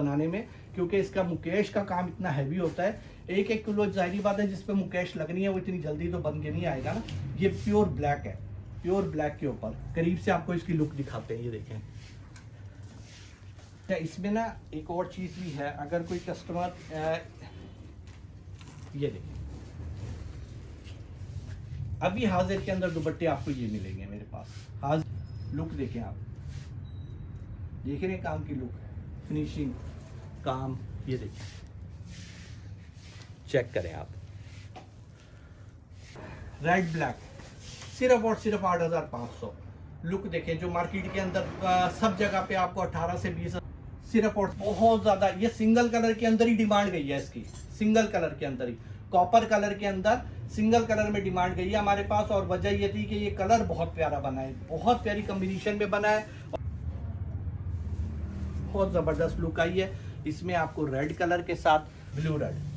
बनाने में, क्योंकि इसका मुकेश का काम इतना हैवी होता है। एक एक किलो जाहिर बात है जिस पे मुकेश लगनी है वो इतनी जल्दी तो बन के नहीं आएगा ना। ये प्योर ब्लैक है, प्योर ब्लैक के ऊपर करीब से आपको इसकी लुक दिखाते हैं। ये देखें, इसमें ना एक और चीज भी है। अगर कोई कस्टमर ये देखें, अभी हाजिर के अंदर दुपट्टे आपको ये मिलेंगे मेरे पास। हाजिर लुक देखें आप, देख रहे हैं काम की लुक, फिनिशिंग काम, ये देखिए चेक करें आप। रेड ब्लैक सिर्फ और सिर्फ 8,500। लुक देखें, जो मार्केट के अंदर सब जगह पे आपको 18 से 20 सिर्फ और बहुत ज्यादा। ये सिंगल कलर के अंदर ही डिमांड गई है इसकी, सिंगल कलर के अंदर ही, कॉपर कलर के अंदर सिंगल कलर में डिमांड गई है हमारे पास। और वजह ये थी कि ये कलर बहुत प्यारा बना है, बहुत प्यारी कॉम्बिनेशन में बना है, बहुत जबरदस्त लुक आई है। इसमें आपको रेड कलर के साथ ब्लू रेड।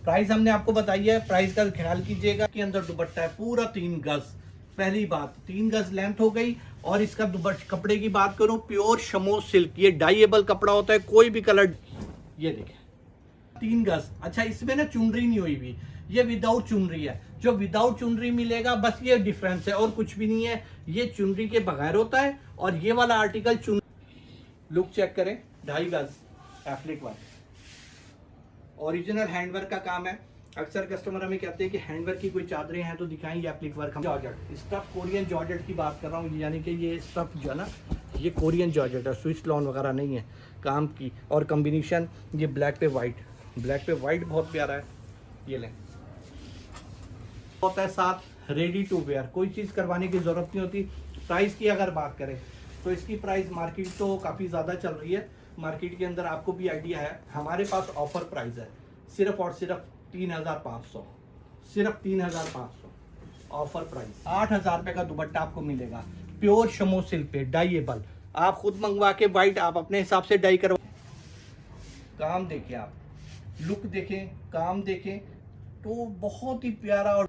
प्राइस हमने आपको बताई है, प्राइस का ख्याल कीजिएगा। के अंदर दुपट्टा है पूरा 3 गज। पहली बात 3 गज लेंथ हो गई। और इसका कपड़े की बात करूं, प्योर शमो सिल्क, ये डाइएबल कपड़ा होता है, कोई भी कलर। ये देखें 3 गज। अच्छा, इसमें ना चुनरी नहीं हुई भी, ये विदाउट चुनरी है। जो विदाउट चुनरी मिलेगा बस ये डिफरेंस है और कुछ भी नहीं है। ये चुनरी के बगैर होता है और ये वाला आर्टिकल चुन। लुक चेक करें, 2.5 गज एप्लिक वर्क, ओरिजिनल हैंडवर्क का काम है। अक्सर कस्टमर हमें कहते हैं कि हैंडवर्क की कोई चादरें हैं तो दिखाएं, ये applique work. Georgette stuff, Korean georgette की बात कर रहा हूँ, यानी कि ये स्टफ जो है ना, ये कोरियन जॉर्जेट है, स्विच लॉन वगैरह नहीं है काम की। और कॉम्बिनेशन ये ब्लैक पे वाइट, ब्लैक पे वाइट बहुत प्यारा है। ये लें, होता है साथ रेडी टू वेयर, कोई चीज़ करवाने की ज़रूरत नहीं होती। प्राइस की अगर बात करें तो इसकी प्राइस मार्केट तो काफ़ी ज़्यादा चल रही है। मार्केट के अंदर आपको भी आइडिया है, हमारे पास ऑफर प्राइस है सिर्फ और सिर्फ 3,500, सिर्फ 3,500 ऑफर प्राइस। 8,000 रुपये का दुपट्टा आपको मिलेगा प्योर शमो सिल्क पे, डाइएबल। आप खुद मंगवा के वाइट आप अपने हिसाब से डाई करवा। काम देखें आप, लुक देखें, काम देखें, तो बहुत ही प्यारा। और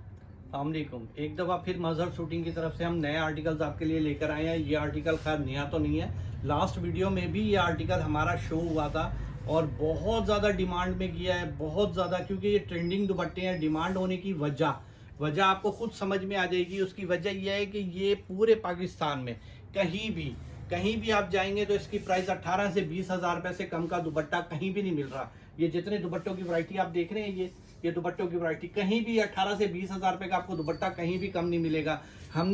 अस्सलामुअलैकुम, एक दफ़ा फिर मजहर शूटिंग की तरफ से हम नए आर्टिकल्स आपके लिए लेकर आए हैं। ये आर्टिकल खैर नया तो नहीं है, लास्ट वीडियो में भी ये आर्टिकल हमारा शो हुआ था और बहुत ज़्यादा डिमांड में गया है, बहुत ज़्यादा, क्योंकि ये ट्रेंडिंग दुपट्टे हैं। डिमांड होने की वजह आपको खुद समझ में आ जाएगी। उसकी वजह यह है कि ये पूरे पाकिस्तान में कहीं भी आप जाएंगे तो इसकी प्राइस 18 से 20,000 रुपये से कम का दुपट्टा कहीं भी नहीं मिल रहा। ये जितने दुपट्टों की वैरायटी आप देख रहे हैं, ये दुपट्टों की वैरायटी कहीं भी 18 से 20,000 रुपये का आपको दुपट्टा कहीं भी कम नहीं मिलेगा। हम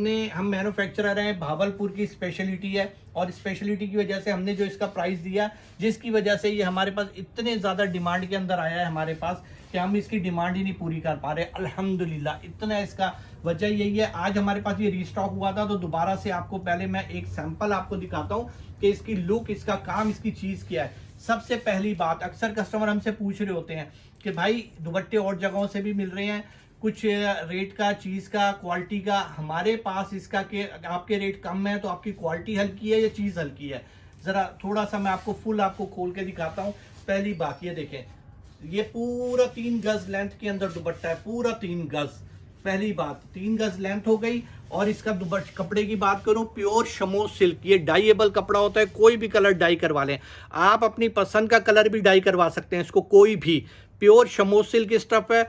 मैन्युफैक्चरर हैं, भावलपुर की स्पेशलिटी है और स्पेशलिटी की वजह से हमने जो इसका प्राइस दिया, जिसकी वजह से ये हमारे पास इतने ज़्यादा डिमांड के अंदर आया है हमारे पास कि हम इसकी डिमांड ही नहीं पूरी कर पा रहे। अल्हम्दुलिल्लाह इतना इसका वजह यही है। आज हमारे पास ये रीस्टॉक हुआ था तो दोबारा से आपको पहले मैं एक सैंपल आपको दिखाता हूँ कि इसकी लुक, इसका काम, इसकी चीज़ क्या है। सबसे पहली बात, अक्सर कस्टमर हमसे पूछ रहे होते हैं कि भाई दुपट्टे और जगहों से भी मिल रहे हैं, कुछ रेट का, चीज़ का, क्वालिटी का, हमारे पास इसका कि आपके रेट कम है तो आपकी क्वालिटी हल्की है या चीज़ हल्की है। ज़रा थोड़ा सा मैं आपको फुल आपको खोल के दिखाता हूँ। पहली बात ये देखें, ये पूरा 3 गज लेंथ के अंदर दुपट्टा है, पूरा 3 गज। पहली बात 3 गज लेंथ हो गई। और इसका कपड़े की बात करूं, प्योर शमो सिल्क, ये डाइएबल कपड़ा होता है, कोई भी कलर डाई करवा लें आप, अपनी पसंद का कलर भी डाई करवा सकते हैं इसको, कोई भी। प्योर शमो सिल्क स्टफ है,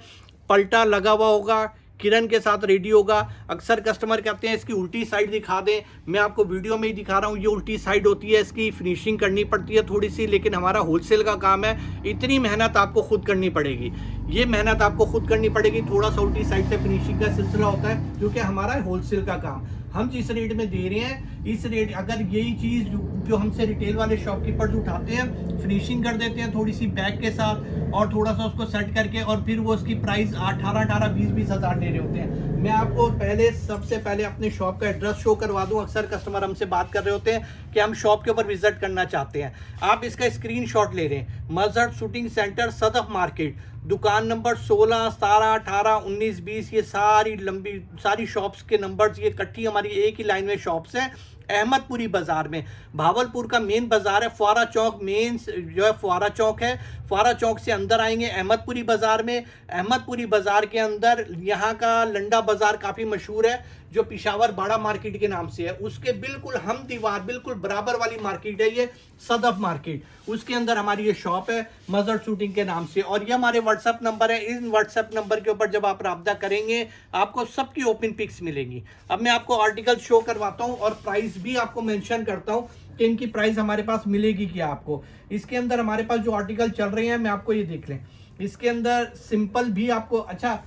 पलटा लगा हुआ होगा, किरण के साथ रेडी होगा। अक्सर कस्टमर कहते हैं इसकी उल्टी साइड दिखा दें, मैं आपको वीडियो में ही दिखा रहा हूँ। ये उल्टी साइड होती है, इसकी फिनिशिंग करनी पड़ती है थोड़ी सी, लेकिन हमारा होलसेल का काम है, इतनी मेहनत आपको खुद करनी पड़ेगी। ये मेहनत आपको खुद करनी पड़ेगी। थोड़ा सा उल्टी साइड से फिनिशिंग का सिलसिला होता है, क्योंकि हमारा होलसेल का काम। हम जिस रेट में दे रहे हैं, इस रेट, अगर यही चीज़ जो हमसे रिटेल वाले शॉपकीपर्स उठाते हैं, फिनिशिंग कर देते हैं थोड़ी सी बैग के साथ और थोड़ा सा उसको सेट करके, और फिर वो उसकी प्राइस 18 20 हज़ार दे रहे होते हैं। मैं आपको सबसे पहले अपने शॉप का एड्रेस शो करवा दूं। अक्सर कस्टमर हमसे बात कर रहे होते हैं कि हम शॉप के ऊपर विजिट करना चाहते हैं। आप इसका स्क्रीनशॉट ले रहे हैं। मजहर शूटिंग सेंटर, सदफ मार्केट, दुकान नंबर 16, 17, 18, 19, 20, ये सारी शॉप्स के नंबर्स ये इकट्ठी हमारी एक ही लाइन में शॉप्स हैं। अहमदपुरी बाजार में, भावलपुर का मेन बाजार है, फुआरा चौक मेन जो है फुआरा चौक है। फुआरा चौक से अंदर आएंगे अहमदपुरी बाजार में। अहमदपुरी बाजार के अंदर यहाँ का लंडा बाजार काफ़ी मशहूर है, जो पिशावर बाड़ा मार्केट के नाम से है, उसके बिल्कुल हम दीवार बिल्कुल बराबर वाली मार्केट है ये सदफ मार्केट, उसके अंदर हमारी ये शॉप है मजहर शूटिंग के नाम से। और ये हमारे व्हाट्सएप नंबर है, इन व्हाट्सएप नंबर के ऊपर जब आप राब्ता करेंगे आपको सबकी ओपन पिक्स मिलेंगी। अब मैं आपको आर्टिकल शो करवाता हूँ और प्राइस भी आपको मेंशन करता हूँ कि इनकी प्राइस हमारे पास मिलेगी क्या आपको। इसके अंदर हमारे पास जो आर्टिकल चल रहे हैं मैं आपको ये देख लें, इसके अंदर सिंपल भी आपको, अच्छा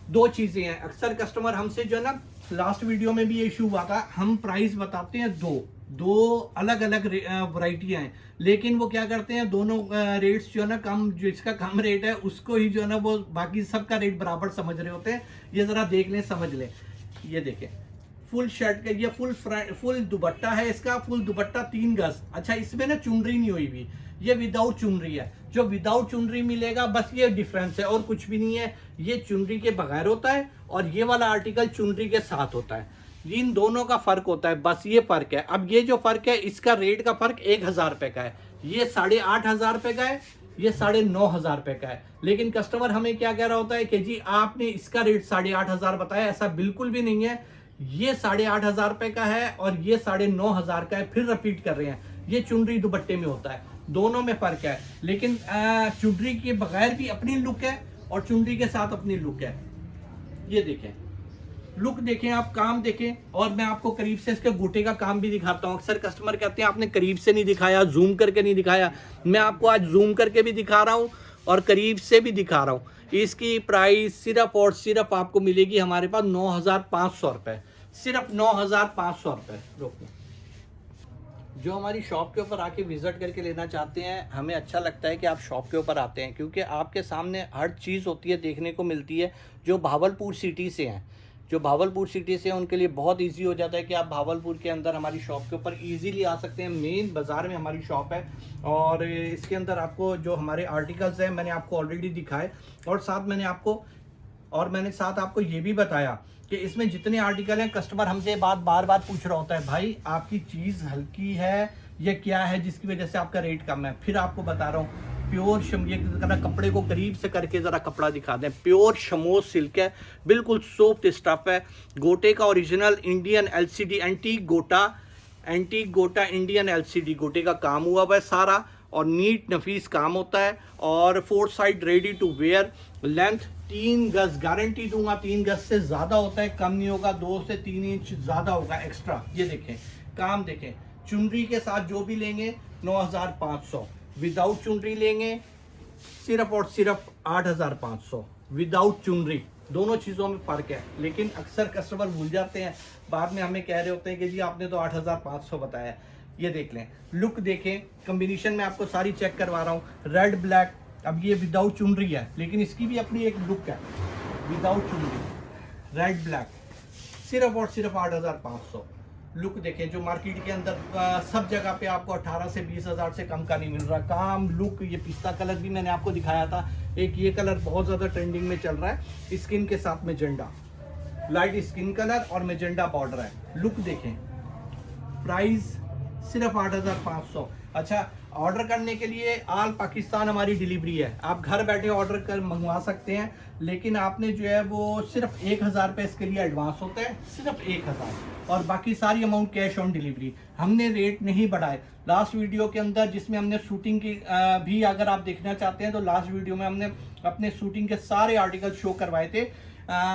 दो चीजें हैं, अक्सर कस्टमर हमसे जो है ना, लास्ट वीडियो में भी ये इशू हुआ था, हम प्राइस बताते हैं दो अलग अलग वैरायटियां हैं, लेकिन वो क्या करते हैं दोनों रेट्स जो है ना कम, जिसका कम रेट है उसको ही जो है ना वो बाकी सबका रेट बराबर समझ रहे होते हैं। ये जरा देख लें, समझ लें, ये देखें फुल शर्ट का ये फुल दुपट्टा है, इसका फुल दुपट्टा 3 गज। अच्छा इसमें ना चुनरी नहीं हुई भी, ये विदाउट चुनरी है। जो विदाउट चुनरी मिलेगा बस ये डिफरेंस है और कुछ भी नहीं है, ये चुनरी के बगैर होता है और ये वाला आर्टिकल चुनरी के साथ होता है। इन दोनों का फर्क होता है, बस ये फर्क है। अब ये जो फर्क है इसका रेट का फर्क 1000 रुपए का है, ये 8500 रुपए का है, ये 9500 रुपए का है। लेकिन कस्टमर हमें क्या कह रहा होता है कि जी आपने इसका रेट 8500 बताया, ऐसा बिल्कुल भी नहीं है। ये 8500 रुपए का है और ये 9500 का है। फिर रिपीट कर रहे हैं, ये चुनरी दुपट्टे में होता है, दोनों में फर्क है। लेकिन चुनरी के बगैर भी अपनी लुक है और चुनरी के साथ अपनी लुक है। ये देखें लुक देखें आप, काम देखें, और मैं आपको करीब से इसके गोटे का काम भी दिखाता हूँ। अक्सर कस्टमर कहते हैं आपने करीब से नहीं दिखाया, जूम करके नहीं दिखाया। मैं आपको आज जूम करके भी दिखा रहा हूँ और करीब से भी दिखा रहा हूँ। इसकी प्राइस सिर्फ और सिर्फ आपको मिलेगी हमारे पास 9500 रुपये, सिर्फ 9500 रुपये। रोको, जो हमारी शॉप के ऊपर आके विजिट करके लेना चाहते हैं, हमें अच्छा लगता है कि आप शॉप के ऊपर आते हैं, क्योंकि आपके सामने हर चीज़ होती है, देखने को मिलती है। जो भावलपुर सिटी से हैं, जो भावलपुर सिटी से हैं, उनके लिए बहुत इजी हो जाता है कि आप भावलपुर के अंदर हमारी शॉप के ऊपर इजीली आ सकते हैं। मेन बाज़ार में हमारी शॉप है और इसके अंदर आपको जो हमारे आर्टिकल्स हैं मैंने आपको ऑलरेडी दिखाए, और साथ मैंने आपको ये भी बताया कि इसमें जितने आर्टिकल हैं, कस्टमर हमसे बार बार पूछ रहा होता है भाई आपकी चीज़ हल्की है या क्या है जिसकी वजह से आपका रेट कम है। फिर आपको बता रहा हूँ प्योर कपड़े को करीब से करके ज़रा कपड़ा दिखा दें, प्योर शमोस सिल्क है, बिल्कुल सॉफ्ट स्टफ है। गोटे का ओरिजिनल इंडियन LCD एंटीक गोटा इंडियन LCD गोटे का काम हुआ हुआ है सारा, और नीट नफीस काम होता है। और 4 side ready to wear, length 3 गज, गारंटी दूंगा 3 गज से ज़्यादा होता है, कम नहीं होगा, 2 से 3 इंच ज़्यादा होगा एक्स्ट्रा। ये देखें काम देखें, चुनरी के साथ जो भी लेंगे 9500, विदाउट चुनरी लेंगे सिर्फ और सिर्फ 8500, विदाउट चुनरी। दोनों चीज़ों में फ़र्क है, लेकिन अक्सर कस्टमर भूल जाते हैं, बाद में हमें कह रहे होते हैं कि जी आपने तो 8500 बताया। ये देख लें, लुक देखें, कम्बिनेशन में आपको सारी चेक करवा रहा हूँ, रेड ब्लैक। अब ये विदाउट चुनरी है, लेकिन इसकी भी अपनी एक लुक है, विदाउट चुनरी रेड ब्लैक, सिर्फ और सिर्फ 8500। लुक देखें, जो मार्केट के अंदर सब जगह पे आपको 18 से 20 हज़ार से कम का नहीं मिल रहा। काम लुक, ये पिस्ता कलर भी मैंने आपको दिखाया था, एक ये कलर बहुत ज़्यादा ट्रेंडिंग में चल रहा है, स्किन के साथ मेजेंडा, लाइट स्किन कलर और मेजेंडा बॉर्डर है। लुक देखें, प्राइस सिर्फ 8500। अच्छा, ऑर्डर करने के लिए ऑल पाकिस्तान हमारी डिलीवरी है, आप घर बैठे ऑर्डर कर मंगवा सकते हैं, लेकिन आपने जो है वो सिर्फ 1000 रुपये इसके लिए एडवांस होता है, सिर्फ 1000, और बाकी सारी अमाउंट कैश ऑन डिलीवरी। हमने रेट नहीं बढ़ाए। लास्ट वीडियो के अंदर जिसमें हमने शूटिंग की भी अगर आप देखना चाहते हैं तो लास्ट वीडियो में हमने अपने शूटिंग के सारे आर्टिकल शो करवाए थे,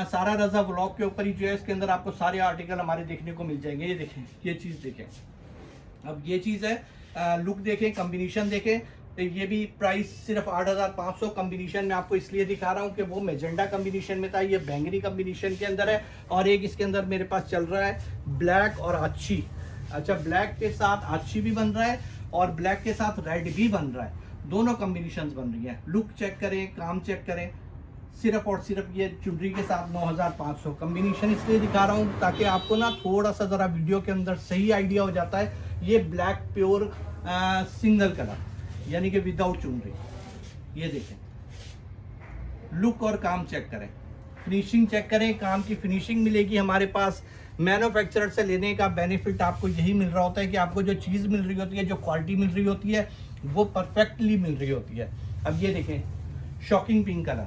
सारा रजा व्लॉग के ऊपर ही जो है, इसके अंदर आपको सारे आर्टिकल हमारे देखने को मिल जाएंगे। ये देखें, ये चीज़ देखें, अब ये चीज़ है, लुक देखें, कम्बिनेशन देखें, तो ये भी प्राइस सिर्फ 8500। कम्बिनेशन में आपको इसलिए दिखा रहा हूँ कि वो मेजेंडा कम्बिनेशन में था, ये बैंगनी कम्बिनेशन के अंदर है, और एक इसके अंदर मेरे पास चल रहा है ब्लैक और अच्छी। अच्छा, ब्लैक के साथ अच्छी भी बन रहा है और ब्लैक के साथ रेड भी बन रहा है, दोनों कम्बिनेशन बन रही हैं। लुक चेक करें, काम चेक करें, सिर्फ और सिर्फ ये चुनरी के साथ 9500। कम्बिनेशन इसलिए दिखा रहा हूँ ताकि आपको ना थोड़ा सा ज़रा वीडियो के अंदर सही आइडिया हो जाता है। ये ब्लैक प्योर सिंगल कलर, यानी कि विदाउट चुनरी। ये देखें, लुक और काम चेक करें, फिनिशिंग चेक करें, काम की फिनिशिंग मिलेगी हमारे पास। मैन्युफैक्चरर से लेने का बेनिफिट आपको यही मिल रहा होता है कि आपको जो चीज़ मिल रही होती है, जो क्वालिटी मिल रही होती है, वो परफेक्टली मिल रही होती है। अब ये देखें, शॉकिंग पिंक कलर,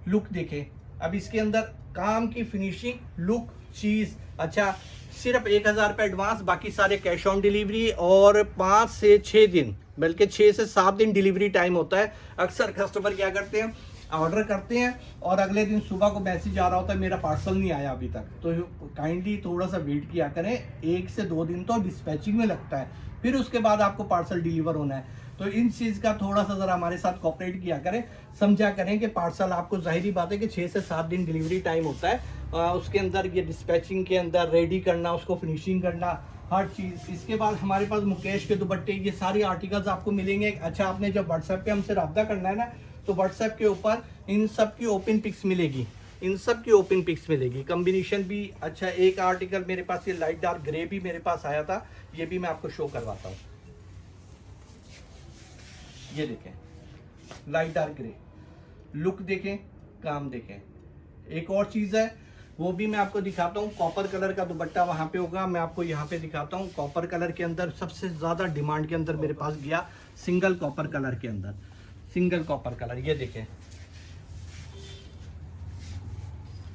लुक देखें। अब इसके अंदर काम की फिनिशिंग, लुक, चीज। अच्छा, सिर्फ 1000 रुपये एडवांस, बाकी सारे कैश ऑन डिलीवरी, और 5 से 6 दिन, बल्कि 6 से 7 दिन डिलीवरी टाइम होता है। अक्सर कस्टमर क्या करते हैं, ऑर्डर करते हैं और अगले दिन सुबह को मैसेज आ रहा होता है मेरा पार्सल नहीं आया अभी तक। तो काइंडली थोड़ा सा वेट किया करें, 1 से 2 दिन तो डिस्पैचिंग में लगता है, फिर उसके बाद आपको पार्सल डिलीवर होना है। तो इन चीज़ का थोड़ा सा ज़रा हमारे साथ कोऑपरेट किया करें, समझा करें कि पार्सल आपको, जाहिर बात है कि 6 से 7 दिन डिलीवरी टाइम होता है, उसके अंदर ये डिस्पैचिंग के अंदर रेडी करना, उसको फिनिशिंग करना, हर चीज़। इसके बाद हमारे पास मुकेश के दुपट्टे, ये सारी आर्टिकल्स आपको मिलेंगे। अच्छा, आपने जब व्हाट्सएप पे हमसे रब्ता करना है ना, तो व्हाट्सएप के ऊपर इन सब की ओपन पिक्स मिलेगी, इन सब की ओपन पिक्स मिलेगी, कम्बिनेशन भी। अच्छा, एक आर्टिकल मेरे पास ये लाइट डार्क ग्रे भी मेरे पास आया था, ये भी मैं आपको शो करवाता हूँ। ये देखें, लाइट डार्क ग्रे, लुक देखें, काम देखें। एक और चीज़ है वो भी मैं आपको दिखाता हूँ, कॉपर कलर का दुपट्टा वहाँ पे होगा, मैं आपको यहाँ पे दिखाता हूँ। कॉपर कलर के अंदर सबसे ज़्यादा डिमांड के अंदर मेरे पास गया सिंगल कॉपर कलर के अंदर, सिंगल कॉपर कलर। ये देखें,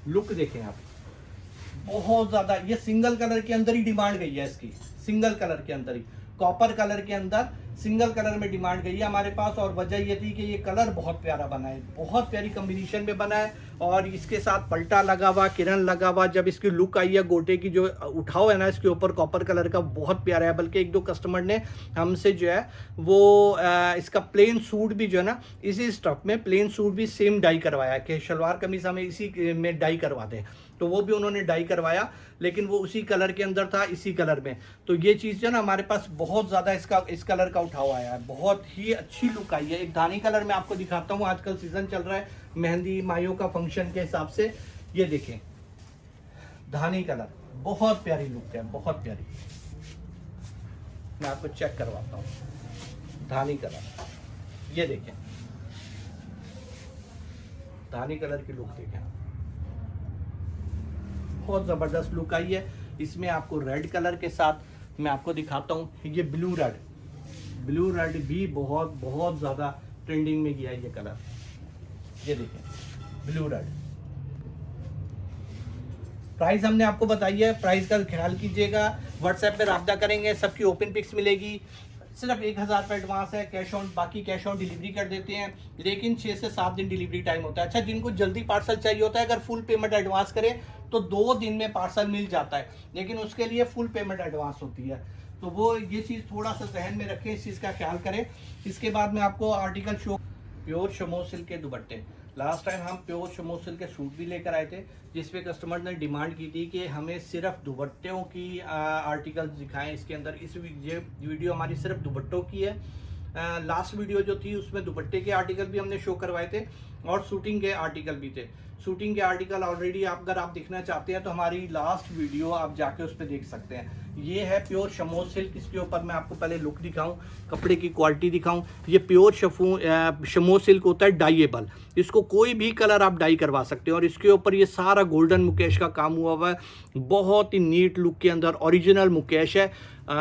लुक देखें आप, बहुत ज़्यादा, ये सिंगल कलर के अंदर ही डिमांड गई है इसकी, सिंगल कलर के अंदर ही, कॉपर कलर के अंदर सिंगल कलर में डिमांड गई है हमारे पास। और वजह ये थी कि ये कलर बहुत प्यारा बना है, बहुत प्यारी कॉम्बिनेशन में बना है, और इसके साथ पल्टा लगा हुआ, किरण लगा हुआ। जब इसकी लुक आई है, गोटे की जो उठाव है ना इसके ऊपर कॉपर कलर का, बहुत प्यारा है। बल्कि 1-2 कस्टमर ने हमसे जो है वो इसका प्लेन सूट भी जो है ना, इसी स्टफ में प्लेन सूट भी सेम डाई करवाया कि शलवार कमीज हमें इसी में डाई करवा दें, तो वो भी उन्होंने डाई करवाया, लेकिन वो उसी कलर के अंदर था, इसी कलर में। तो ये चीज़ जो है ना हमारे पास बहुत ज़्यादा इस कलर का उठाव आया है, बहुत ही अच्छी लुक आई है। एक धानी कलर में आपको दिखाता हूँ, आजकल सीजन चल रहा है मेहंदी माइयों का फंक्शन के हिसाब से। ये देखें, धानी कलर, बहुत प्यारी लुक है, बहुत प्यारी। मैं आपको चेक करवाता हूँ, धानी कलर, ये देखें, धानी कलर की लुक देखें, बहुत ज़बरदस्त लुक आई है। इसमें आपको रेड कलर के साथ मैं आपको दिखाता हूँ, ये ब्लू रेड, ब्लू रेड भी बहुत बहुत ज़्यादा ट्रेंडिंग में गया है ये कलर। ये देखें, ब्लू रेड। प्राइस हमने आपको बताई है, प्राइस का ख्याल कीजिएगा, व्हाट्सएप पे रब्ता करेंगे, सबकी ओपन पिक्स मिलेगी। सिर्फ 1000 रुपये एडवांस है, कैश ऑन, बाकी कैश ऑन डिलीवरी कर देते हैं, लेकिन 6 से 7 दिन डिलीवरी टाइम होता है। अच्छा, जिनको जल्दी पार्सल चाहिए होता है, अगर फुल पेमेंट एडवांस करें तो 2 दिन में पार्सल मिल जाता है, लेकिन उसके लिए फुल पेमेंट एडवांस होती है। तो वो ये चीज़ थोड़ा सा जहन में रखें, इस चीज़ का ख्याल करें। इसके बाद मैं आपको आर्टिकल शो, प्योर शमो सिल्क के दुपट्टे। लास्ट टाइम हम प्योर शमो सिल्क के सूट भी लेकर आए थे, जिसपे कस्टमर ने डिमांड की थी कि हमें सिर्फ दुपट्टों की आर्टिकल्स दिखाएं इसके अंदर। ये वीडियो हमारी सिर्फ दुपट्टों की है। लास्ट वीडियो जो थी उसमें दुपट्टे के आर्टिकल भी हमने शो करवाए थे और शूटिंग के आर्टिकल भी थे। शूटिंग के आर्टिकल ऑलरेडी अगर आप देखना चाहते हैं तो हमारी लास्ट वीडियो आप जाके उस पर देख सकते हैं। ये है प्योर शमो सिल्क। इसके ऊपर मैं आपको पहले लुक दिखाऊं, कपड़े की क्वालिटी दिखाऊं। ये प्योर शमो सिल्क होता है डाइएबल, इसको कोई भी कलर आप डाई करवा सकते हैं। और इसके ऊपर ये सारा गोल्डन मुकेश का काम हुआ हुआ है, बहुत ही नीट लुक के अंदर ओरिजिनल मुकेश है।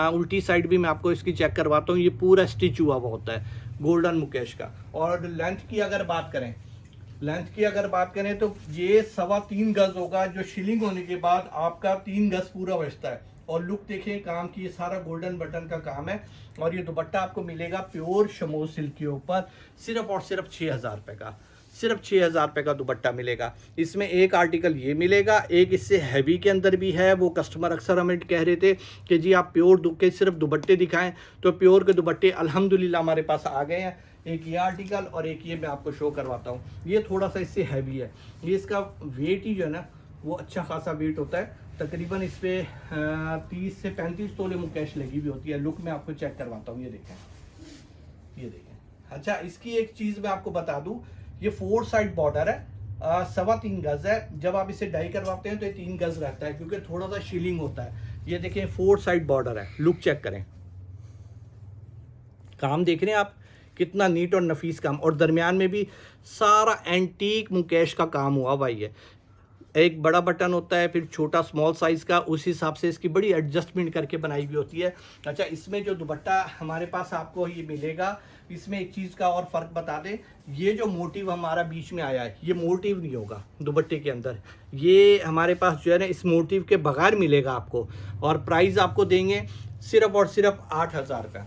उल्टी साइड भी मैं आपको इसकी चेक करवाता हूँ, ये पूरा स्टिच हुआ हुआ होता है गोल्डन मुकेश का। और लेंथ की अगर बात करें तो ये 3.25 गज होगा, जो शिलिंग होने के बाद आपका 3 गज पूरा बचता है। और लुक देखें काम की, ये सारा गोल्डन बटन का काम है। और ये दुपट्टा आपको मिलेगा प्योर शमो सिल्क के ऊपर सिर्फ और सिर्फ 6000 रुपये का, सिर्फ 6000 रुपये का दुपट्टा मिलेगा। इसमें एक आर्टिकल ये मिलेगा, एक इससे हैवी के अंदर भी है। वो कस्टमर अक्सर हमें कह रहे थे कि जी आप प्योर के सिर्फ दुपट्टे दिखाएं, तो प्योर के दुपट्टे अल्हम्दुलिल्लाह हमारे पास आ गए हैं। एक ये आर्टिकल और एक ये मैं आपको शो करवाता हूँ। ये थोड़ा सा इससे हैवी है, ये इसका वेट ही जो है ना वो अच्छा खासा वेट होता है। तकरीबन इस पर 30 से 35 तोले मुकेश लगी हुई होती है। लुक मैं आपको चेक करवाता हूँ, ये देखें। अच्छा, इसकी एक चीज़ मैं आपको बता दूँ, ये 4 साइड बॉर्डर है, 3.25 गज है। जब आप इसे डाई करवाते हैं तो ये 3 गज रहता है, क्योंकि थोड़ा सा शीलिंग होता है। ये देखें 4 साइड बॉर्डर है, लुक चेक करें, काम देख रहे हैं आप कितना नीट और नफीस काम। और दरमियान में भी सारा एंटीक मुकेश का काम हुआ भाई है। एक बड़ा बटन होता है, फिर छोटा स्मॉल साइज़ का, उस हिसाब से इसकी बड़ी एडजस्टमेंट करके बनाई हुई होती है। अच्छा, इसमें जो दुपट्टा हमारे पास आपको ये मिलेगा, इसमें एक चीज़ का और फ़र्क बता दें, ये जो मोटिव हमारा बीच में आया है, ये मोटिव नहीं होगा दुपट्टे के अंदर, ये हमारे पास जो है ना इस मोटिव के बगैर मिलेगा आपको। और प्राइस आपको देंगे सिर्फ और सिर्फ 8,000 रुपये,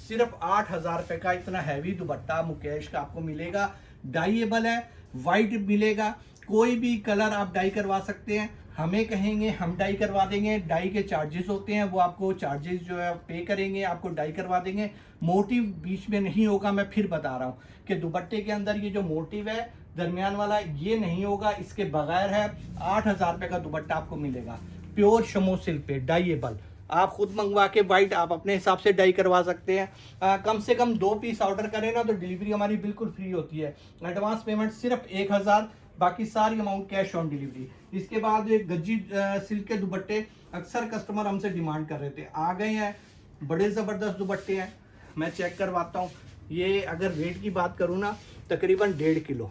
सिर्फ 8,000 रुपये का इतना हैवी दुपट्टा मुकेश का आपको मिलेगा। डाइएबल है, वाइट मिलेगा, कोई भी कलर आप डाई करवा सकते हैं, हमें कहेंगे हम डाई करवा देंगे। डाई के चार्जेस होते हैं, वो आपको चार्जेस जो है पे करेंगे, आपको डाई करवा देंगे। मोटिव बीच में नहीं होगा, मैं फिर बता रहा हूँ कि दुपट्टे के अंदर ये जो मोटिव है दरमियान वाला, ये नहीं होगा, इसके बगैर है। 8,000 रुपये का दुपट्टा आपको मिलेगा प्योर शमो सिल्क पे, डाइएबल। आप खुद मंगवा के वाइट आप अपने हिसाब से डाई करवा सकते हैं। कम से कम 2 पीस ऑर्डर करें ना तो डिलीवरी हमारी बिल्कुल फ्री होती है। एडवांस पेमेंट सिर्फ 1,000, बाकी सारी अमाउंट कैश ऑन डिलीवरी। इसके बाद एक गज्जी सिल्क के दुपट्टे अक्सर कस्टमर हमसे डिमांड कर रहे थे, आ गए हैं, बड़े ज़बरदस्त दुपट्टे हैं। मैं चेक करवाता हूँ। ये अगर वेट की बात करूँ ना, तकरीबन 1.5 किलो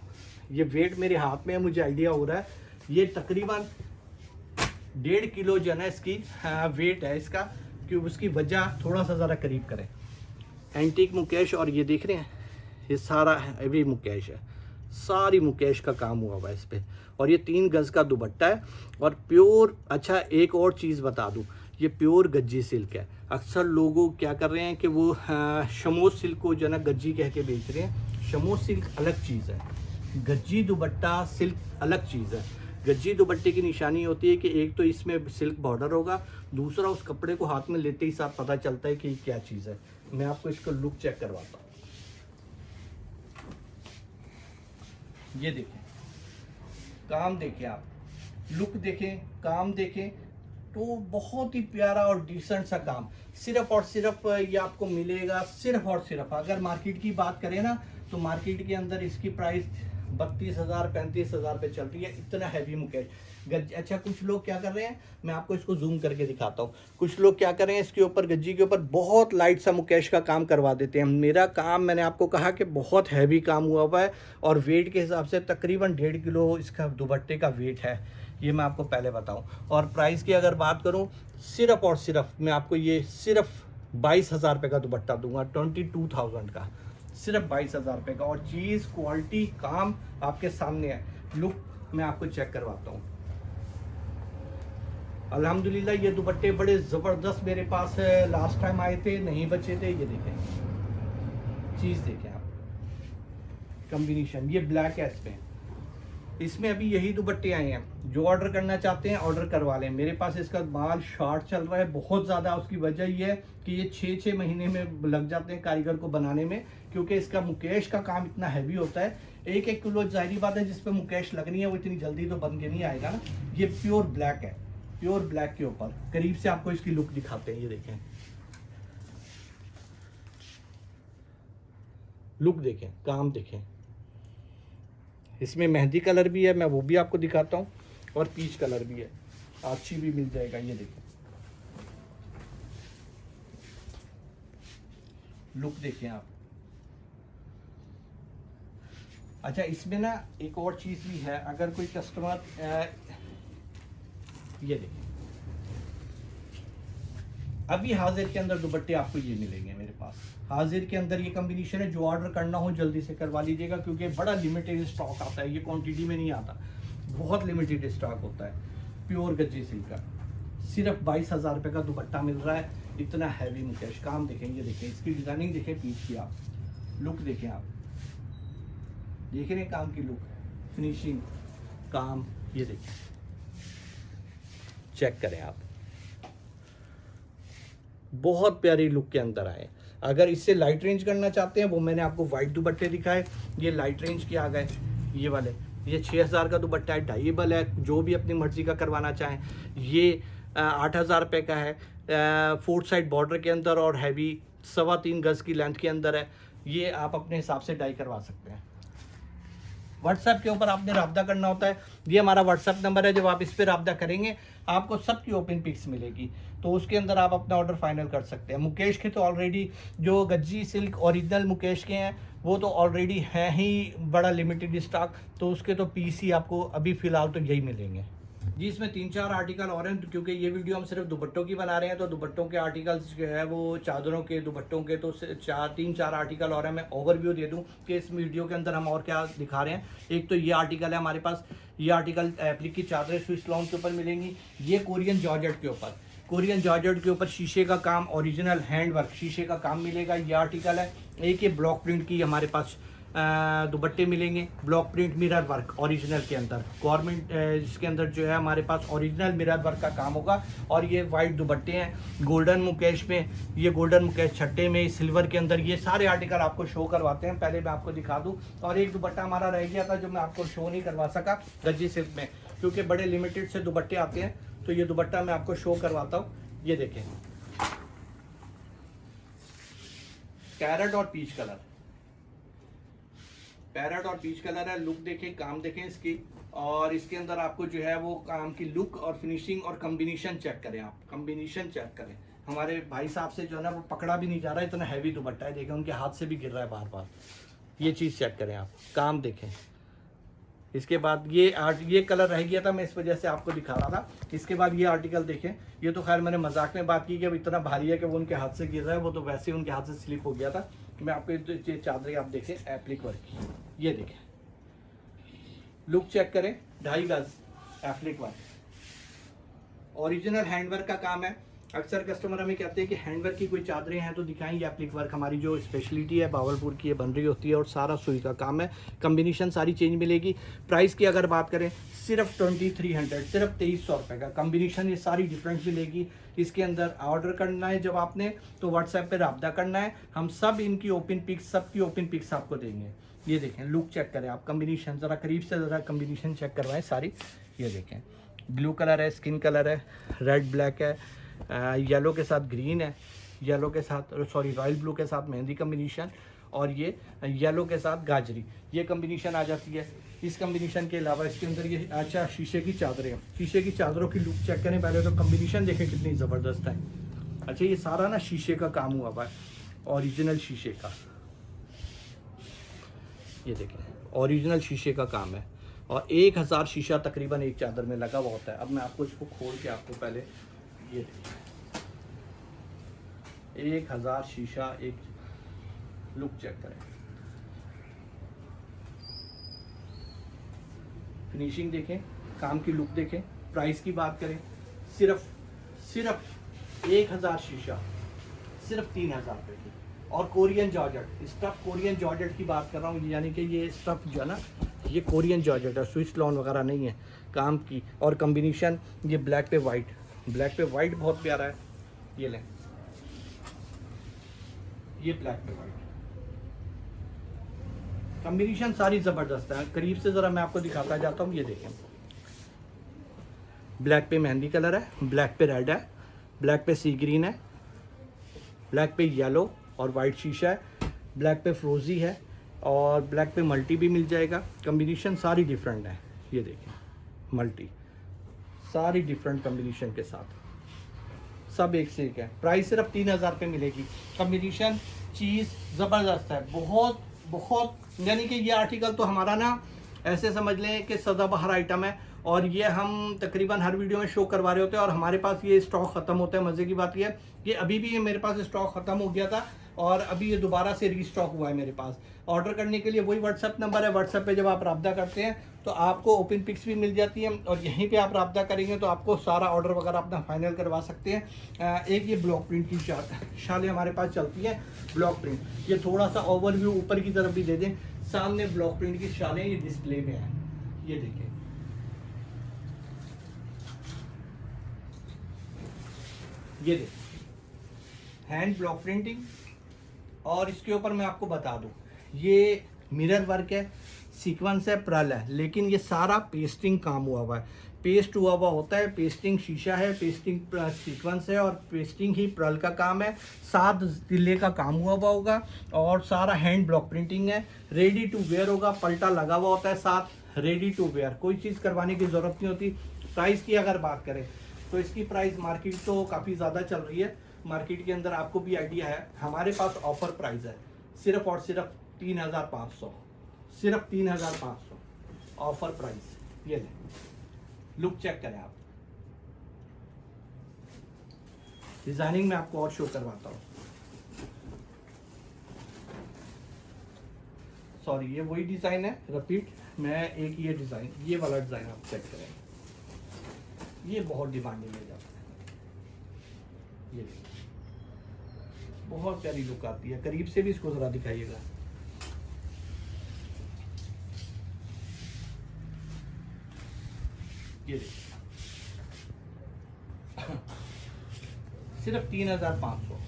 ये वेट मेरे हाथ में है, मुझे आइडिया हो रहा है। ये तकरीबन 1.5 किलो जो है ना इसकी वेट है इसका, कि उसकी वजह थोड़ा सा ज़रा करीब करें। एंटीक मुकेश, और ये देख रहे हैं ये सारा अभी मुकेश है, सारी मुकेश का काम हुआ हुआ है इस पर। और ये 3 गज़ का दुपट्टा है और प्योर। अच्छा, एक और चीज़ बता दूं, ये प्योर गज्जी सिल्क है। अक्सर लोगों क्या कर रहे हैं कि वो शमो सिल्क को जो है ना गज्जी कह के बेच रहे हैं। शमो सिल्क अलग चीज़ है, गज्जी दुपट्टा सिल्क अलग चीज़ है। गज्जी दुपट्टे की निशानी होती है कि एक तो इसमें सिल्क बॉर्डर होगा, दूसरा उस कपड़े को हाथ में लेते ही साथ पता चलता है कि ये क्या चीज़ है। मैं आपको इसका लुक चेक करवाता हूँ। ये देखें, काम देखें आप, लुक देखें, काम देखें, तो बहुत ही प्यारा और डिसेंट सा काम। सिर्फ और सिर्फ ये आपको मिलेगा, सिर्फ और सिर्फ अगर मार्केट की बात करें ना तो मार्केट के अंदर इसकी प्राइस 32,000 35,000 पे चल रही है। इतना हैवी मुकेश गज। अच्छा, कुछ लोग क्या कर रहे हैं, मैं आपको इसको जूम करके दिखाता हूँ। कुछ लोग क्या कर रहे हैं, इसके ऊपर गज्जी के ऊपर बहुत लाइट सा मुकेश का काम करवा देते हैं। मेरा काम, मैंने आपको कहा कि बहुत हैवी काम हुआ हुआ है और वेट के हिसाब से तकरीबन 1.5 किलो इसका दुपट्टे का वेट है, ये मैं आपको पहले बताऊँ। और प्राइस की अगर बात करूँ, सिर्फ और सिर्फ मैं आपको ये सिर्फ 22,000 रुपये का दुपट्टा दूंगा, 22,000 का, सिर्फ 22,000 रुपये का। और चीज़, क्वालिटी, काम आपके सामने है। लुक मैं आपको चेक करवाता हूँ। अल्हम्दुलिल्लाह ये दुपट्टे बड़े ज़बरदस्त मेरे पास लास्ट टाइम आए थे, नहीं बचे थे। ये देखें, चीज़ देखें आप, कॉम्बिनेशन ये ब्लैक है इसमें अभी यही दुपट्टे आए हैं। जो ऑर्डर करना चाहते हैं ऑर्डर करवा लें। मेरे पास इसका माल शॉर्ट चल रहा है बहुत ज़्यादा। उसकी वजह ये है कि ये 6-6 महीने में लग जाते हैं कारीगर को बनाने में, क्योंकि इसका मुकेश का काम इतना हैवी होता है। 1-1 किलो जाहिर बात है जिस पे मुकेश लगनी है वो इतनी जल्दी तो बन के नहीं आएगा ना। ये प्योर ब्लैक है, प्योर ब्लैक के ऊपर करीब से आपको इसकी लुक दिखाते हैं। ये देखें, लुक देखें, काम देखें। इसमें मेहंदी कलर भी है, मैं वो भी आपको दिखाता हूँ, और पीच कलर भी है, अच्छी भी मिल जाएगा। ये देखें, लुक देखें आप। अच्छा, इसमें ना एक और चीज़ भी है, अगर कोई कस्टमर ये देखें, अभी हाजिर के अंदर दुपट्टे आपको ये मिलेंगे मेरे पास। हाजिर के अंदर ये कॉम्बिनेशन है। जो ऑर्डर करना हो जल्दी से करवा लीजिएगा, क्योंकि बड़ा लिमिटेड स्टॉक आता है, ये क्वांटिटी में नहीं आता, बहुत लिमिटेड स्टॉक होता है। प्योर गज्जी सिल्क का सिर्फ 22,000 रुपये का दुपट्टा मिल रहा है। इतना हैवी मुकेश काम देखें, ये देखें, इसकी डिजाइनिंग देखें, पीस की आप लुक देखें, आप देख रहे हैं काम की लुक, फिनिशिंग, काम, ये देखें, चेक करें आप, बहुत प्यारी लुक के अंदर आए। अगर इससे लाइट रेंज करना चाहते हैं, वो मैंने आपको वाइट दुपट्टे दिखाए, ये लाइट रेंज के आ गए ये वाले। ये 6,000 का दुपट्टा है, डाइएबल है, जो भी अपनी मर्जी का करवाना चाहें। ये 8,000 रुपये का है, 4 साइड बॉर्डर के अंदर और हैवी 3.25 गज़ की लेंथ के अंदर है। ये आप अपने हिसाब से डाई करवा सकते हैं। व्हाट्सएप के ऊपर आपने रब्ता करना होता है। ये हमारा व्हाट्सएप नंबर है, जब आप इस पर रब्ता करेंगे आपको सबकी ओपन पिक्स मिलेगी, तो उसके अंदर आप अपना ऑर्डर फाइनल कर सकते हैं। मुकेश के तो ऑलरेडी जो गज्जी सिल्क ओरिजिनल मुकेश के हैं वो तो ऑलरेडी है ही बड़ा लिमिटेड स्टॉक, तो उसके तो पीस ही आपको अभी फ़िलहाल तो यही मिलेंगे जी। इसमें 3-4 आर्टिकल और हैं, क्योंकि ये वीडियो हम सिर्फ दुपट्टों की बना रहे हैं, तो दुपट्टों के आर्टिकल्स जो है वो चादरों के दुपट्टों के तो 3-4 आर्टिकल और हैं। मैं ओवरव्यू दे दूं कि इस वीडियो के अंदर हम और क्या दिखा रहे हैं। एक तो ये आर्टिकल है हमारे पास, ये आर्टिकल एप्लिक की चादरें स्विस लॉन के ऊपर मिलेंगी। ये कोरियन जॉर्जेट के ऊपर, कोरियन जॉर्जेट के ऊपर शीशे का काम, ओरिजिनल हैंड वर्क शीशे का काम मिलेगा। ये आर्टिकल है। एक ये ब्लॉक प्रिंट की हमारे पास दुपट्टे मिलेंगे, block print mirror work original के अंदर, गवर्नमेंट इसके अंदर जो है हमारे पास ओरिजिनल मिरर वर्क का काम होगा। और ये वाइट दुपट्टे हैं गोल्डन मुकेश में, ये गोल्डन मुकेश छट्टे में, सिल्वर के अंदर, ये सारे आर्टिकल आपको शो करवाते हैं। पहले मैं आपको दिखा दूं। और एक दुपट्टा हमारा रह गया था जो मैं आपको शो नहीं करवा सका गज्जी सिल्क में, क्योंकि बड़े लिमिटेड से दुपट्टे आते हैं, तो ये दुपट्टा मैं आपको शो करवाता हूँ। ये देखें, कैरेट और पीच कलर, पैरेट और पीच कलर है। लुक देखें, काम देखें इसकी, और इसके अंदर आपको जो है वो काम की लुक और फिनिशिंग और कॉम्बिनेशन चेक करें, आप कॉम्बिनेशन चेक करें। हमारे भाई साहब से जो है ना वो पकड़ा भी नहीं जा रहा है, इतना हैवी दुपट्टा है, देखें उनके हाथ से भी गिर रहा है बार बार। ये चीज़ चेक करें आप, काम देखें। इसके बाद ये कलर रह गया था, मैं इस वजह से आपको दिखा रहा था। इसके बाद ये आर्टिकल देखें, ये तो खैर मैंने मजाक में बात की कि अब इतना भारी है कि वो उनके हाथ से गिर रहा है, वो तो वैसे ही उनके हाथ से स्लिप हो गया था। मैं आपको ये चादरें आप देखें एप्लिक वर्क की, ये देखें, लुक चेक करें, 2.5 गज एप्लिक वर्क, ओरिजिनल हैंडवर्क का काम है। अक्सर कस्टमर हमें कहते हैं कि हैंडवर्क की कोई चादरें हैं तो दिखाएं। ये एप्लिक वर्क हमारी जो स्पेशलिटी है बावलपुर की, ये बन रही होती है और सारा सुई का काम है। कम्बिनेशन सारी चेंज मिलेगी। प्राइस की अगर बात करें सिर्फ 2300, सिर्फ 2300 रुपये का कम्बिनेशन, ये सारी डिफरेंट मिलेगी। इसके अंदर ऑर्डर करना है जब आपने, तो व्हाट्सएप पे रब्ता करना है, हम सब इनकी ओपन पिक्स, सबकी ओपन पिक्स आपको देंगे। ये देखें, लुक चेक करें आप, कम्बिनेशन ज़रा करीब से ज़रा कम्बिनेशन चेक करवाएं सारी। ये देखें, ब्लू कलर है, स्किन कलर है, रेड ब्लैक है, येलो के साथ ग्रीन है, येलो के साथ सॉरी रॉयल ब्लू के साथ मेहंदी कम्बिनेशन, और ये येलो के साथ गाजरी, ये कम्बिनेशन आ जाती है। इस कम्बिनेशन के अलावा इसके अंदर ये अच्छा शीशे की चादरें हैं। शीशे की चादरों की लुक चेक करें पहले तो, कम्बिनेशन देखें कितनी ज़बरदस्त है। अच्छा, ये सारा ना शीशे का काम हुआ हुआ है, ओरिजिनल शीशे का, ये देखें ओरिजिनल शीशे का काम है। और 1000 शीशा तकरीबन एक चादर में लगा हुआ होता है। अब मैं आपको इसको खोल के आपको पहले ये 1000 शीशा, एक लुक चेक करें, फिनिशिंग देखें, काम की लुक देखें। प्राइस की बात करें सिर्फ 1000 शीशा, सिर्फ 3000 रुपये की। और Korean georgette stuff, Korean georgette की बात कर रहा हूँ, यानी कि ये स्टफ जो है ना ये कोरियन जॉर्जेट है, स्विस लॉन वगैरह नहीं है काम की। और कॉम्बिनेशन ये ब्लैक पे वाइट, ब्लैक पे वाइट बहुत प्यारा है। ये लें, ये ब्लैक पे वाइट, कॉम्बिनेशन सारी ज़बरदस्त है। करीब से ज़रा मैं आपको दिखाता जाता हूँ। ये देखें, ब्लैक पे मेहंदी कलर है, ब्लैक पे रेड है, ब्लैक पे सी ग्रीन है, ब्लैक पे येलो और वाइट शीशा है, ब्लैक पे फ्रोजी है, और ब्लैक पे मल्टी भी मिल जाएगा। कॉम्बिनेशन सारी डिफरेंट है। ये देखें, मल्टी सारी डिफरेंट कॉम्बिनेशन के साथ, सब एक से एक है। प्राइस सिर्फ 3000 पे मिलेगी। कॉम्बिनेशन चीज़ ज़बरदस्त है, बहुत बहुत, यानी कि ये आर्टिकल तो हमारा ना ऐसे समझ लें कि सदाबहार आइटम है, और ये हम तकरीबन हर वीडियो में शो करवा रहे होते हैं, और हमारे पास ये स्टॉक ख़त्म होता है। मज़े की बात ये है कि अभी भी ये मेरे पास स्टॉक ख़त्म हो गया था, और अभी ये दोबारा से रीस्टॉक हुआ है मेरे पास। ऑर्डर करने के लिए वही व्हाट्सएप नंबर है, व्हाट्सएप पे जब आप रब्ता करते हैं तो आपको ओपन पिक्स भी मिल जाती हैं, और यहीं पे आप रब्ता करेंगे तो आपको सारा ऑर्डर वगैरह अपना फाइनल करवा सकते हैं। एक ये ब्लॉक प्रिंट की शालें हमारे पास चलती हैं, ब्लॉक प्रिंट, ये थोड़ा सा ओवरव्यू ऊपर की तरफ भी दे दें। सामने ब्लॉक प्रिंट की शालें ये डिस्प्ले में हैं, ये देखें, ये देखें हैंड ब्लॉक प्रिंटिंग। और इसके ऊपर मैं आपको बता दूं, ये मिरर वर्क है, सीक्वेंस है, प्रल है, लेकिन ये सारा पेस्टिंग काम हुआ हुआ है। पेस्ट हुआ हुआ होता है, पेस्टिंग शीशा है, पेस्टिंग सीक्वेंस है और पेस्टिंग ही पर्ल का काम है। 7 तिल्ले का काम हुआ हुआ होगा और सारा हैंड ब्लॉक प्रिंटिंग है। रेडी टू वेयर होगा, पलटा लगा हुआ होता है साथ, रेडी टू वेयर, कोई चीज़ करवाने की ज़रूरत नहीं होती। प्राइस की अगर बात करें तो इसकी प्राइस मार्केट तो काफ़ी ज़्यादा चल रही है, मार्केट के अंदर आपको भी आइडिया है। हमारे पास ऑफर प्राइस है सिर्फ और सिर्फ 3500, सिर्फ 3500 ऑफर प्राइस। ये लें, लुक चेक करें आप। डिजाइनिंग में आपको और शो करवाता हूँ। सॉरी, ये वही डिजाइन है, रिपीट। मैं एक ये डिजाइन, ये वाला डिजाइन आप चेक करें, ये बहुत डिमांडिंग है जाता है। ये बहुत प्यारी लुक आती है। करीब से भी इसको जरा दिखाइएगा। ये सिर्फ 3500।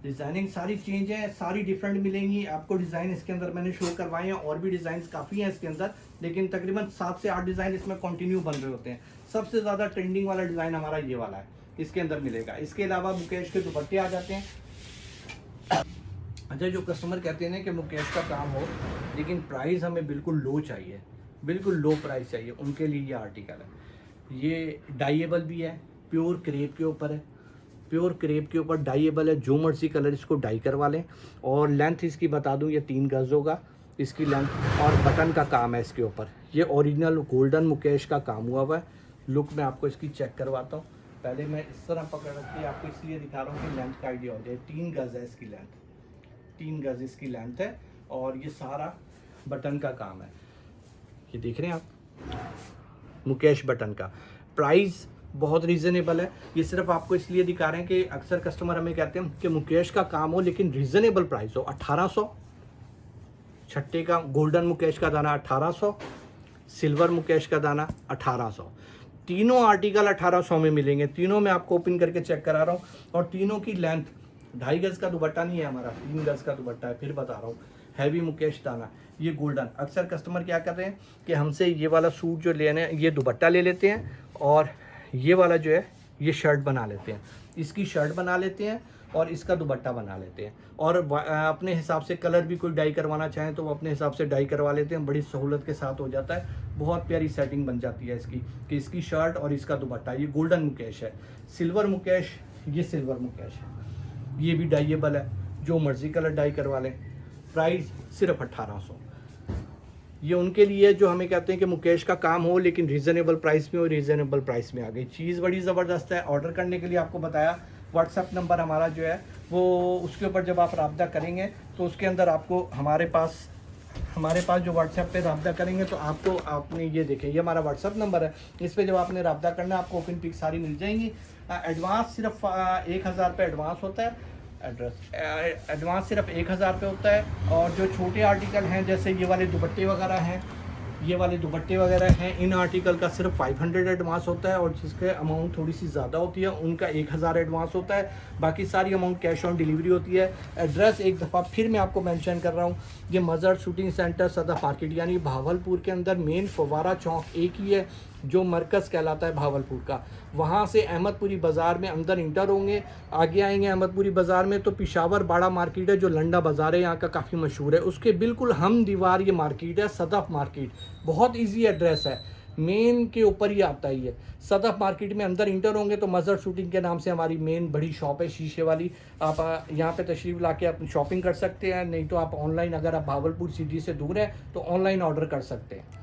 डिजाइनिंग सारी चेंज है, सारी डिफरेंट मिलेंगी आपको। डिजाइन इसके अंदर मैंने शो करवाए हैं, और भी डिजाइन काफी हैं इसके अंदर, लेकिन तकरीबन 7 से 8 डिजाइन इसमें कंटिन्यू बन रहे होते हैं। सबसे ज्यादा ट्रेंडिंग वाला डिजाइन हमारा ये वाला है, इसके अंदर मिलेगा। इसके अलावा मुकेश के दुपट्टे आ जाते हैं। अच्छा, जो कस्टमर कहते हैं ना कि मुकेश का काम हो लेकिन प्राइस हमें बिल्कुल लो चाहिए, बिल्कुल लो प्राइस चाहिए, उनके लिए ये आर्टिकल है। ये डाइएबल भी है, प्योर क्रेप के ऊपर है, प्योर क्रेप के ऊपर डाइएबल है। जो मर्जी कलर इसको डाई करवा लें। और लेंथ इसकी बता दूं, ये 3 गज होगा इसकी लेंथ, और बटन का काम है इसके ऊपर। ये ओरिजिनल गोल्डन मुकेश का काम हुआ हुआ है। लुक मैं आपको इसकी चेक करवाता हूँ। पहले मैं इस तरह पकड़ के आपको इसलिए दिखा रहा हूँ कि लेंथ का आइडिया हो जाए। 3 गज है इसकी लेंथ, 3 गज इसकी लेंथ है, और ये सारा बटन का काम है। ये देख रहे हैं आप, मुकेश बटन का। प्राइस बहुत रीज़नेबल है। ये सिर्फ आपको इसलिए दिखा रहे हैं कि अक्सर कस्टमर हमें कहते हैं कि मुकेश का काम हो लेकिन रीज़नेबल प्राइस हो। 1800 छट्टे का गोल्डन मुकेश का दाना 1800, सिल्वर मुकेश का दाना 1800। तीनों आर्टिकल 1800 में मिलेंगे। तीनों में आपको ओपन करके चेक करा रहा हूँ, और तीनों की लेंथ 2.5 गज का दुपट्टा नहीं है हमारा, 3 गज का दुपट्टा है। फिर बता रहा हूँ, हैवी मुकेश दाना, ये गोल्डन। अक्सर कस्टमर क्या कर रहे हैं कि हमसे ये वाला सूट जो लेने हैं, ये दुपट्टा ले लेते हैं, और ये वाला जो है ये शर्ट बना लेते हैं, इसकी शर्ट बना लेते हैं और इसका दुपट्टा बना लेते हैं। और अपने हिसाब से कलर भी कोई डाई करवाना चाहें तो वो अपने हिसाब से डाई करवा लेते हैं। बड़ी सहूलत के साथ हो जाता है, बहुत प्यारी सेटिंग बन जाती है इसकी, कि इसकी शर्ट और इसका दुपट्टा। ये गोल्डन मुकेश है। सिल्वर मुकेश, ये सिल्वर मुकेश है, ये भी डाइएबल है, जो मर्जी कलर डाई करवा लें। प्राइस सिर्फ 1800। ये उनके लिए जो हमें कहते हैं कि मुकेश का काम हो लेकिन रीज़नेबल प्राइस में हो। रीज़नेबल प्राइस में आ गई चीज़, बड़ी ज़बरदस्त है। ऑर्डर करने के लिए आपको बताया व्हाट्सएप नंबर हमारा जो है वो, उसके ऊपर जब आप राब्ता करेंगे तो उसके अंदर आपको हमारे पास जो व्हाट्सएप पे राब्ता करेंगे तो आपको, आपने ये देखें, ये हमारा व्हाट्सएप नंबर है। इस पर जब आपने राब्ता करना है आपको ओपन पिक सारी मिल जाएंगी। एडवांस सिर्फ 1000 रुपये एडवांस होता है। एडवांस सिर्फ 1000 रुपये होता है। और जो छोटे आर्टिकल हैं जैसे ये वाले दुपट्टे वगैरह हैं, ये वाले दुपट्टे वगैरह हैं, इन आर्टिकल का सिर्फ 500 एडवांस होता है। और जिसके अमाउंट थोड़ी सी ज़्यादा होती है उनका 1000 एडवांस होता है। बाकी सारी अमाउंट कैश ऑन डिलीवरी होती है। एड्रेस एक दफ़ा फिर मैं आपको मेंशन कर रहा हूँ, ये Mazhar shooting centre Sadaf market यानी भावलपुर के अंदर मेन फवारा चौक एक ही है जो मरकज़ कहलाता है भावलपुर का। वहाँ से अहमदपुरी बाज़ार में अंदर इंटर होंगे, आगे आएंगे अहमदपुरी बाज़ार में तो पिशावर बाड़ा मार्केट है जो लंडा बाज़ार है यहाँ का, काफ़ी मशहूर है। उसके बिल्कुल हम दीवार ये मार्केट है, सदफ मार्केट। बहुत ईजी एड्रेस है, मेन के ऊपर ही आता ही है। सदफ मार्केट में अंदर इंटर होंगे तो मज़र शूटिंग के नाम से हमारी मेन बड़ी शॉप है शीशे वाली। आप यहाँ पे तशरीफ़ ला के आप शॉपिंग कर सकते हैं, नहीं तो आप ऑनलाइन, अगर आप भावलपुर सिटी से दूर हैं तो ऑनलाइन ऑर्डर कर सकते हैं।